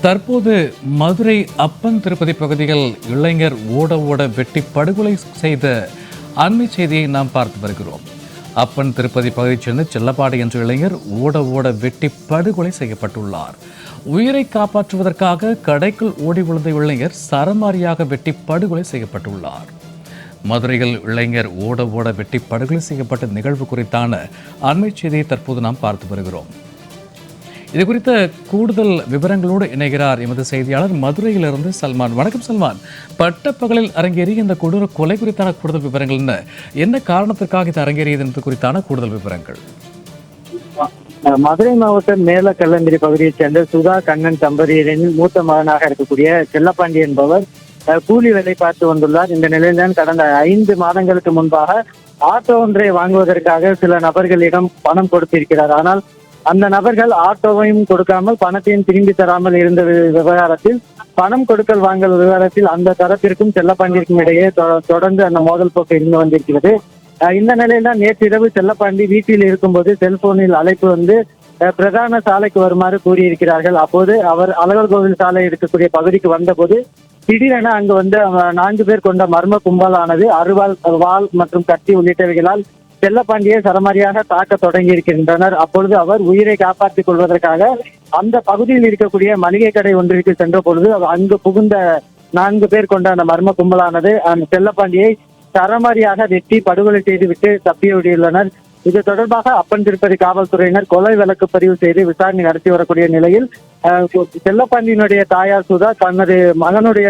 தற்போது மதுரை அப்பன் திருப்பதி பகுதியில் இளைஞர் ஓட ஓட வெட்டி படுகொலை செய்த அண்மை செய்தியை நாம் பார்த்து வருகிறோம். அப்பன் திருப்பதி பகுதியைச் சேர்ந்த செல்லப்பாடி என்ற இளைஞர் ஓட ஓட வெட்டி படுகொலை செய்யப்பட்டுள்ளார். உயிரை காப்பாற்றுவதற்காக கடைக்குள் ஓடி விழுந்த இளைஞர் சரமாரியாக வெட்டி படுகொலை செய்யப்பட்டுள்ளார். மதுரையில் இளைஞர் ஓட ஓட வெட்டி படுகொலை செய்யப்பட்ட நிகழ்வு குறித்தான அண்மை செய்தியை தற்போது நாம் பார்த்து வருகிறோம். இது குறித்த கூடுதல் விவரங்களோடு இணைகிறார் எமது செய்தியாளர் மதுரையிலிருந்து சல்மான். வணக்கம் சல்மான். பட்டப்பகலில் அரங்கேறிய இந்த கொடூர கொலை குறித்தான கூடுதல் விவரங்கள் என்ன காரணத்திற்காக இது அரங்கேறியது என்பது குறித்தான கூடுதல் விவரங்கள்? மதுரை மாவட்டம் மேல கல்லந்திரி பகுதியைச் சேர்ந்த சுதா கண்ணன் தம்பதியரின் மூத்த மகனாக இருக்கக்கூடிய செல்லப்பாண்டி என்பவர் கூலி வேலை பார்த்து வந்துள்ளார். இந்த நிலையில்தான் கடந்த 5 மாதங்களுக்கு முன்பாக ஆட்டோ ஒன்றை வாங்குவதற்காக சில நபர்களிடம் பணம் கொடுத்திருக்கிறார். ஆனால் அந்த நபர்கள் ஆட்டோவையும் கொடுக்காமல் பணத்தையும் திரும்பி தராமல் இருந்த விவகாரத்தில் பணம் கொடுக்கல் வாங்கல் விவகாரத்தில் அந்த தரப்பிற்கும் செல்லப்பாண்டிற்கும் இடையே தொடர்ந்து அந்த மோதல் போக்கு இருந்து வந்திருக்கிறது. இந்த நிலையில நேற்றிரவு செல்லப்பாண்டி வீட்டில் இருக்கும்போது செல்போனில் அழைப்பு வந்து பிரதான சாலைக்கு வருமாறு கூறியிருக்கிறார்கள். அப்போது அவர் அழகர் கோவில் சாலை இருக்கக்கூடிய பகுதிக்கு வந்தபோது திடீரென அங்கு வந்து 4 பேர் கொண்ட மர்ம கும்பலானது அருவாள், வாள் மற்றும் கத்தி உள்ளிட்டவைகளால் செல்லப்பாண்டியை சரமாரியாக தாக்க தொடங்கி இருக்கின்றனர். அப்பொழுது அவர் உயிரை காப்பாற்றிக் கொள்வதற்காக அந்த பகுதியில் இருக்கக்கூடிய மளிகை கடை ஒன்றிற்கு சென்ற பொழுது அங்கு புகுந்த 4 பேர் கொண்ட அந்த மர்ம கும்பலானது அந்த செல்லப்பாண்டியை சரமாரியாக வெட்டி படுகொலை செய்துவிட்டு தப்பியோடியுள்ளனர். இது தொடர்பாக அப்பன் திருப்பதி காவல்துறையினர் கொலை வழக்கு பதிவு செய்து விசாரணை நடத்தி வரக்கூடிய நிலையில் செல்லப்பாண்டியினுடைய தாயார் சுதா தனது மகனுடைய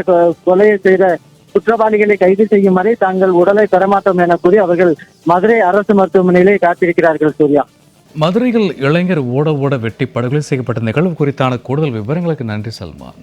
கொலையை செய்த குற்றவாளிகளை கைது செய்யும் வரை தாங்கள் உடலை பெறமாட்டோம் என கூறி அவர்கள் மதுரை அரசு மருத்துவமனையிலே காத்திருக்கிறார்கள். சூர்யா, மதுரையில் இளைஞர் ஓட ஓட வெட்டி படுகொலை செய்யப்பட்ட நிகழ்வு குறித்தான கூடுதல் விவரங்களுக்கு நன்றி சல்மான்.